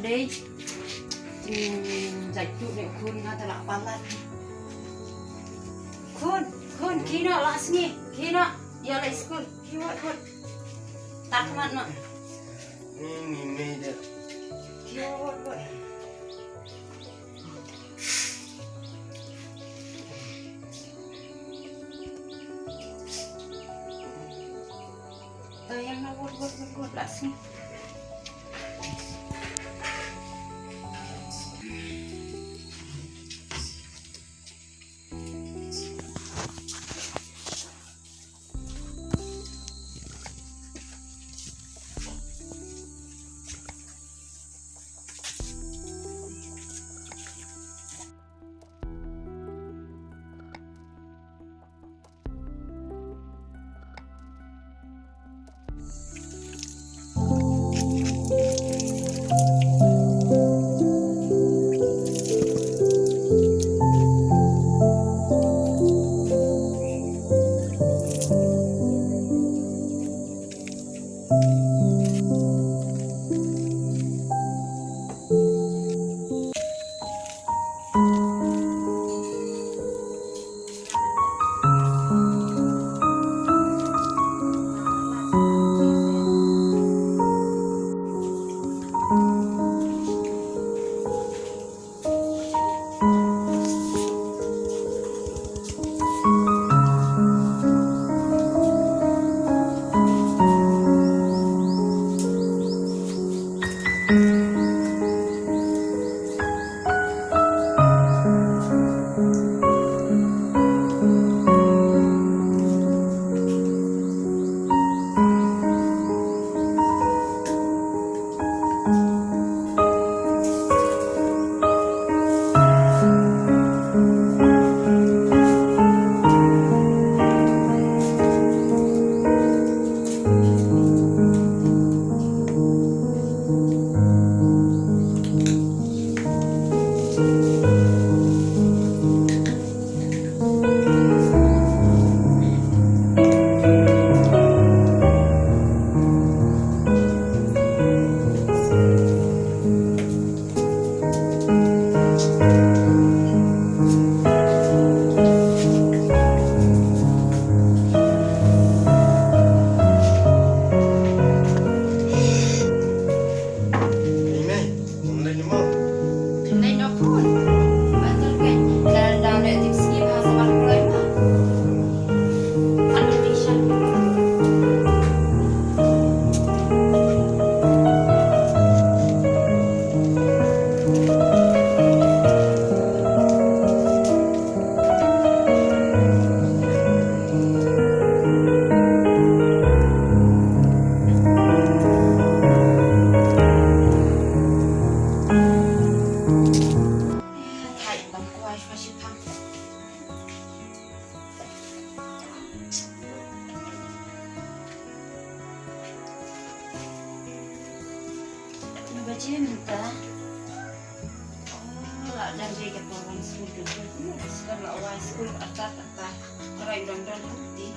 đây giải trụ để khôn nga ta lạ ban lan khôn khi nó lạ sini khi nó ya lại school khi khôn tak mat no Ini meja. khi khôn tayang na khôn lạ sini cinta lah dan dia ke orang school tu sekarang lah orang school atas orang dan putih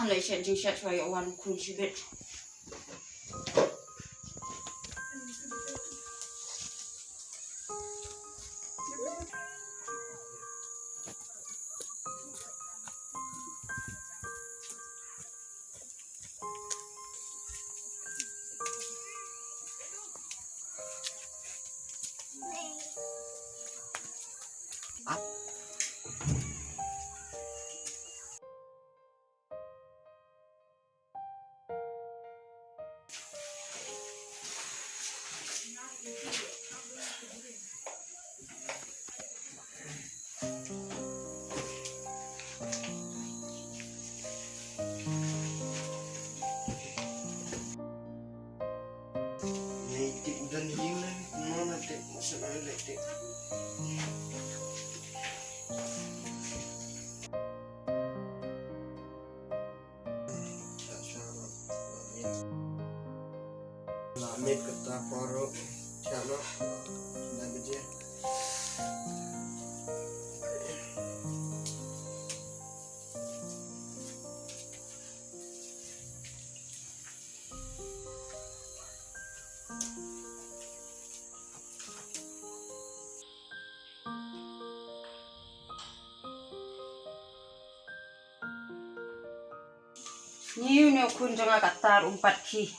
lại chuyện gì cho your one cool bit. Lamit kata poro chano na bije. Niu ne kun jangan katar umpat ki.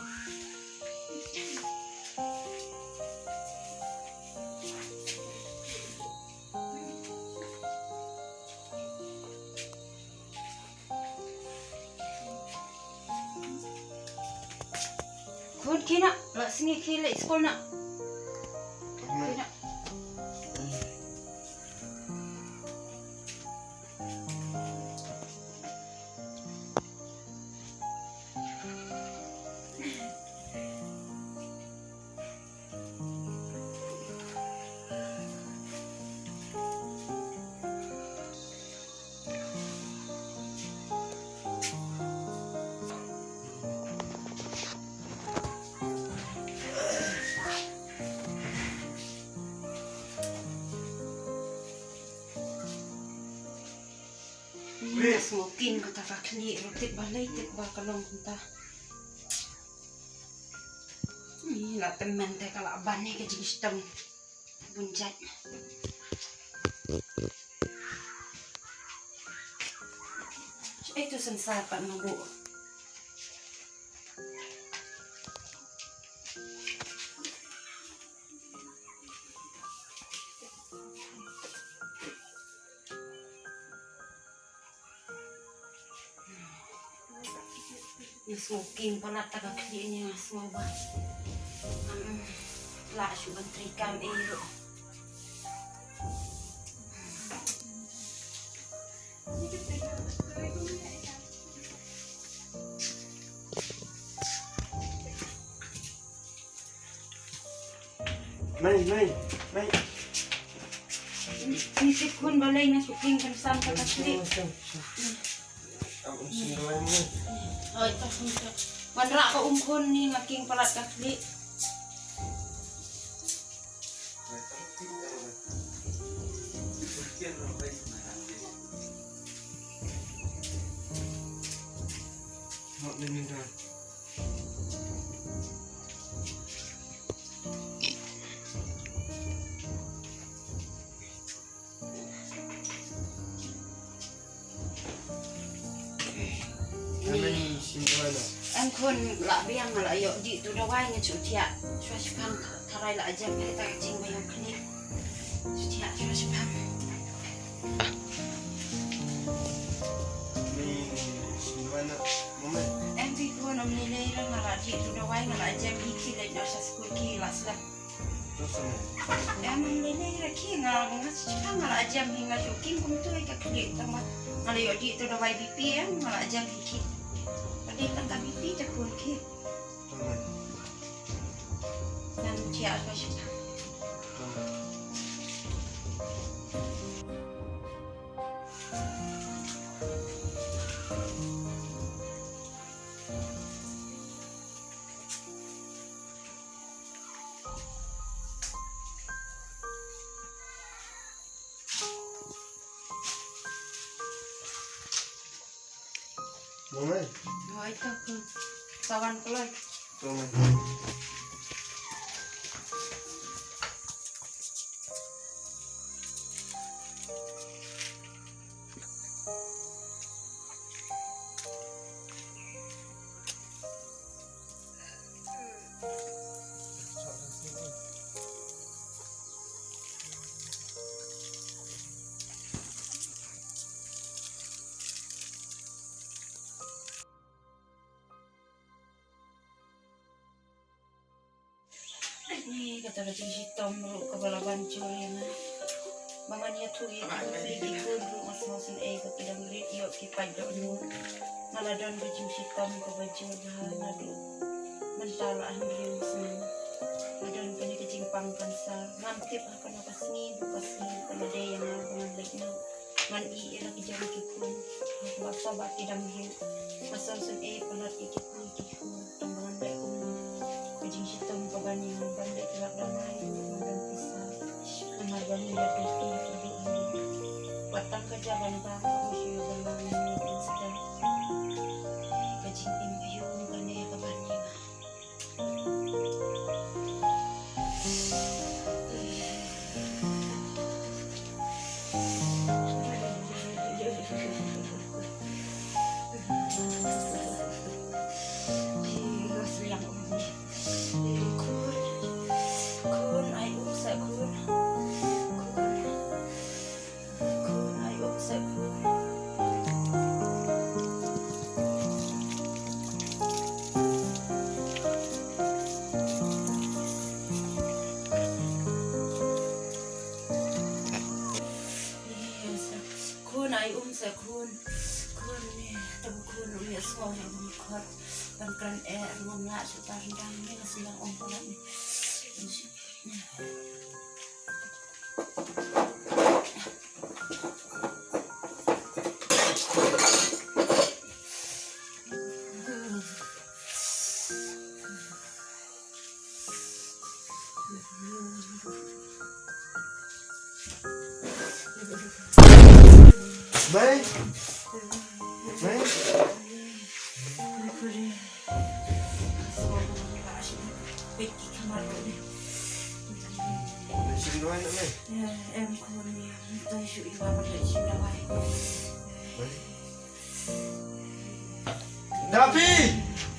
Kun kina la singi kile sekolah nak. Kina. Smokin kata kakli rotit balai tit bakalong kunta. Ni la temen te kala bani ke sistem bunjat. Itu sensata nabu. Smoking pala taga klinya semua ba. La syuban trikam ero. Mai. Ni sikun balay na suking kan sampai kasli. Ang sinuan mo. Oh, ito punta. Manra ka umkon ni making palat kakli. Hot na. Anh khôn lạ biang là yo di tu dawai nga chutia chua chipang tharai la ajam kita jing bayang kli chutia chua chipang Ni sinuan na moment. em vi khôn om ni lei ra nga la di tu dawai nga la ajam hiki le no sa school ki la slap em om lei ra ki nga nga chipang nga la ajam hinga chukim kum tu ka kli tama nga yo di tu dawai BPM nga la ajam hiki Padi tangga bibi tak kun ki dan cia apa sih? Moment. Oh itu kun kawan keluar. Moment. Ni kata dah tinggi tom lu kepala bancur ya na. Mangannya tu ya pergi dulu masing-masing ke pedang radio kipai dulu. Naladon baju hitam ke baju bahan adu. Mentala ambil semua. Nadon kini kejimpang kansar. Ngantip akan apa seni buka seni kalau ada yang ngan lekna. Ngan i era kejam kipun. Bahasa bati dam hiu. Masam sen pelat ikipun ikipun. kaban baka musyo galang insta. Kajing impiyong kanya kaban niya. Sa kun ni tabu kun umi semua yang mengikut kan rumah sepanjang ni sedang ompolan ni. Baik. Baik. Sini doang nak main. Ya, em kurnia. Tahu isu ibu apa dah sini dah. David!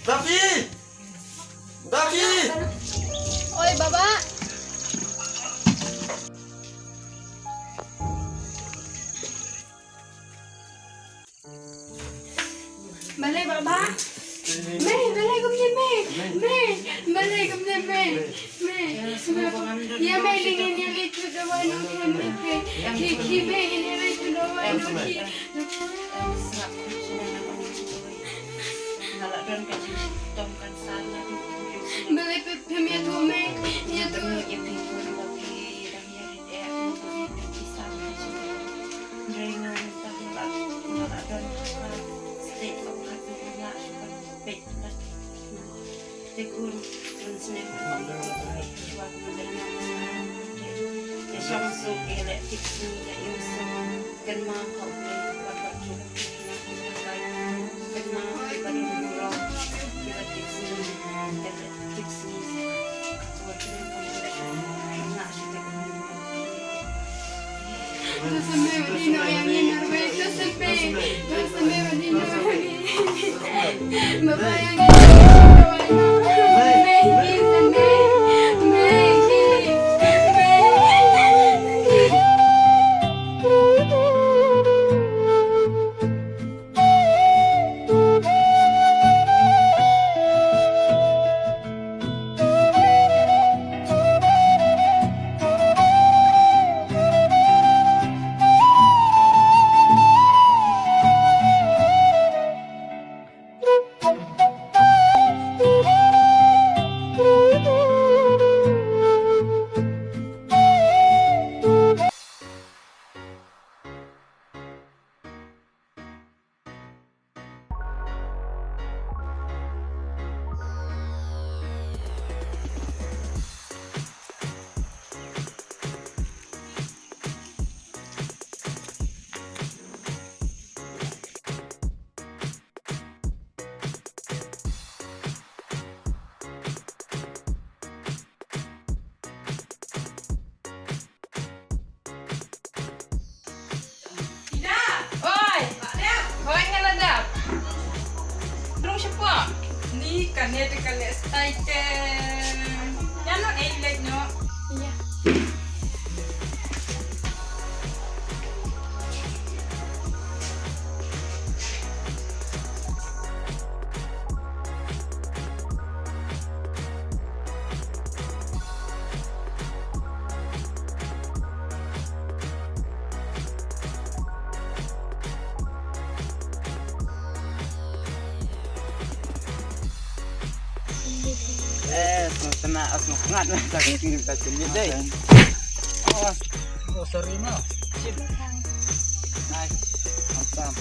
David! David! Oi, Baba. Balik, Baba. Balik kom ni, balik kom ni, Ya, dengan yang itu doang ni, Kibe ini itu doang ni. Ngalak dan kajing tomkan sana. Balik pemia tu, ya tu. Tegur mensenang ya samsu kele tikni ya yusuf kenma kau bapak kira kenma baru murah kira tikni buat nak Sampai Dino yang ini narweta sampai Dino Bapak yang Kanya tekan stay ke. Yan no like no. Iya. Kena asma ngat na sakit ni tak jenis deh. Oh sorry no. Nice. Mantap.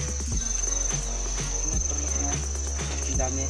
Ini perlu tidak nih.